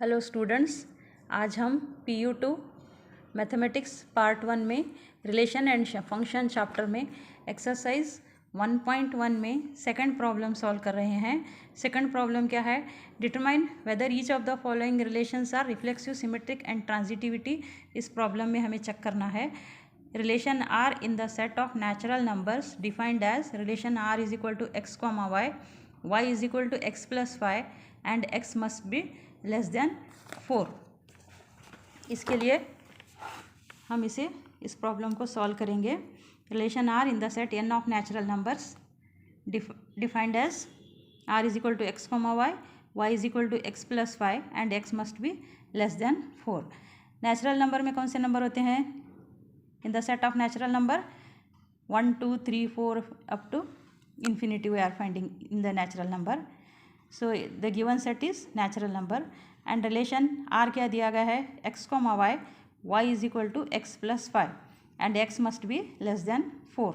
Hello students, आज हम PU2 mathematics part 1 में रिलेशन एंड फंक्शन चैप्टर में एक्सरसाइज 1.1 में सेकंड प्रॉब्लम सॉल्व कर रहे हैं। सेकंड प्रॉब्लम क्या है? Determine whether each of the following relations R reflexive, symmetric and transitivity. इस प्रॉब्लम में हमें चेक करना है relation R in the set of natural numbers defined as relation R is equal to x comma y is equal to x plus y and x must be less than 4। इसके लिए हम इस problem को solve करेंगे। Relation R in the set N of natural numbers defined as R is equal to x comma y is equal to x plus y and x must be less than 4। Natural number में कौन से number होते हैं? In the set of natural number 1 2 3 4 up to infinity we are finding in the natural number. So the given set is natural number and relation R क्या दिया गया है? x comma y is equal to x plus 5 and x must be less than 4.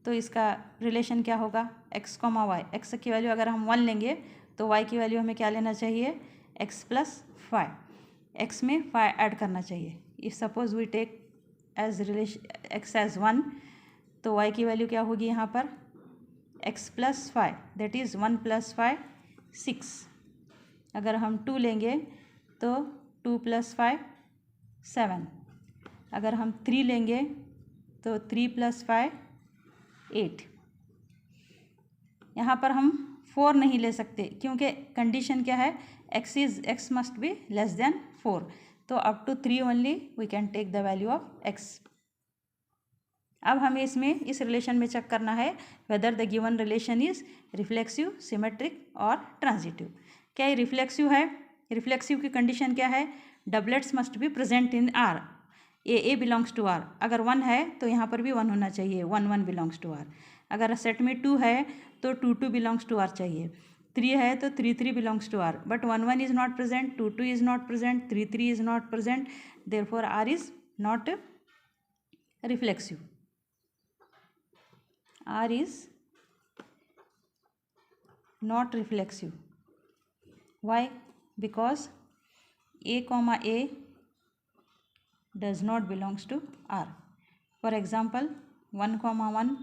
तो इसका relation क्या होगा? x comma y, x की value अगर हम 1 लेंगे तो y की वैल्यू हमें क्या लेना चाहिए? x plus 5, x में 5 ऐड करना चाहिए। If suppose we take as relation x as 1 तो y की वैल्यू क्या होगी यहाँ पर? x plus 5, that is 1 plus 5 6। अगर हम 2 लेंगे तो 2 प्लस 5 7। अगर हम 3 लेंगे तो 3 प्लस 5 8। यहाँ पर हम 4 नहीं ले सकते क्योंकि कंडीशन क्या है? x must be less than 4। तो up to 3 only we can take the value of x। अब हमें इस रिलेशन में चेक करना है whether the given relation is reflexive, symmetric और ट्रांजिटिव। क्या ये रिफ्लेक्सिव है? रिफ्लेक्सिव की कंडीशन क्या है? Doublets must be present in R. A belongs to R. अगर 1 है तो यहाँ पर भी 1 होना चाहिए, 1 1 बिलोंग्स टू आर। अगर सेट में 2 है तो 2 2 बिलोंग्स टू आर चाहिए। 3 है तो 3 3 belongs to R, but 1 1 is not present, 2 2 is not present, 3 3 is not present, therefore R is not reflexive. R is not reflexive. Why? Because A comma A does not belongs to R. For example, 1 comma 1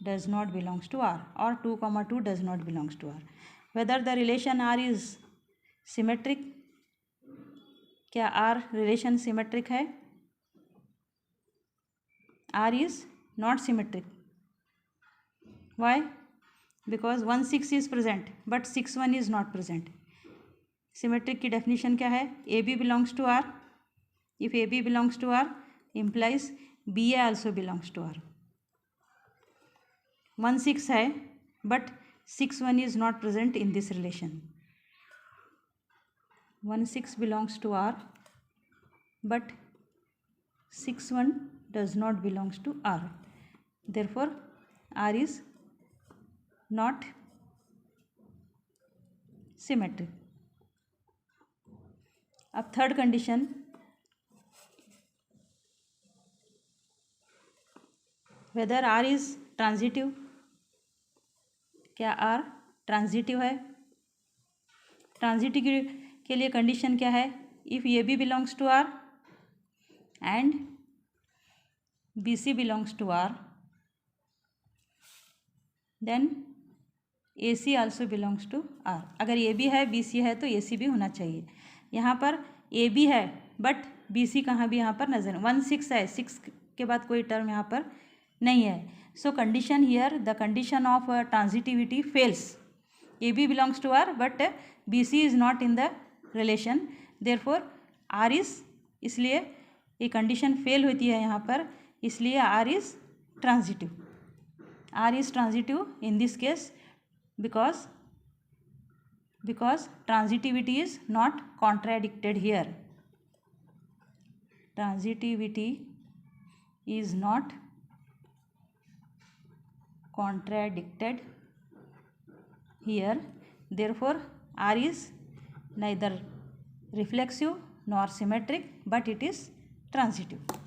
does not belongs to R or 2 comma 2 does not belongs to R. Whether the relation R is symmetric, क्या R relation symmetric है? R is not symmetric. Why? Because 1 6 is present but 6 1 is not present. Symmetric की definition क्या है? AB belongs to R. If AB belongs to R, implies BA also belongs to R. 1 6 है but 6 1 is not present in this relation. 1 6 belongs to R but 6 1 does not belongs to R. Therefore, R is not symmetric. अब third condition, whether R is transitive. क्या R transitive है? Transitive के लिए condition क्या है? If a b belongs to R and b c belongs to R, then a c also belongs to R. अगर a B है, B C है तो ए सी भी होना चाहिए। यहाँ पर ए बी है बट बी सी कहाँ भी यहाँ पर नजर 1 6 है, 6 के बाद कोई टर्म यहाँ पर नहीं है। So condition here, the condition of transitivity fails. A b belongs to R but b c is not in the relation, therefore R is, इसलिए ये कंडीशन फेल होती है यहाँ पर, इसलिए R is transitive. R is transitive in this case because transitivity is not contradicted here. Transitivity is not contradicted here. Therefore, R is neither reflexive nor symmetric, but it is transitive.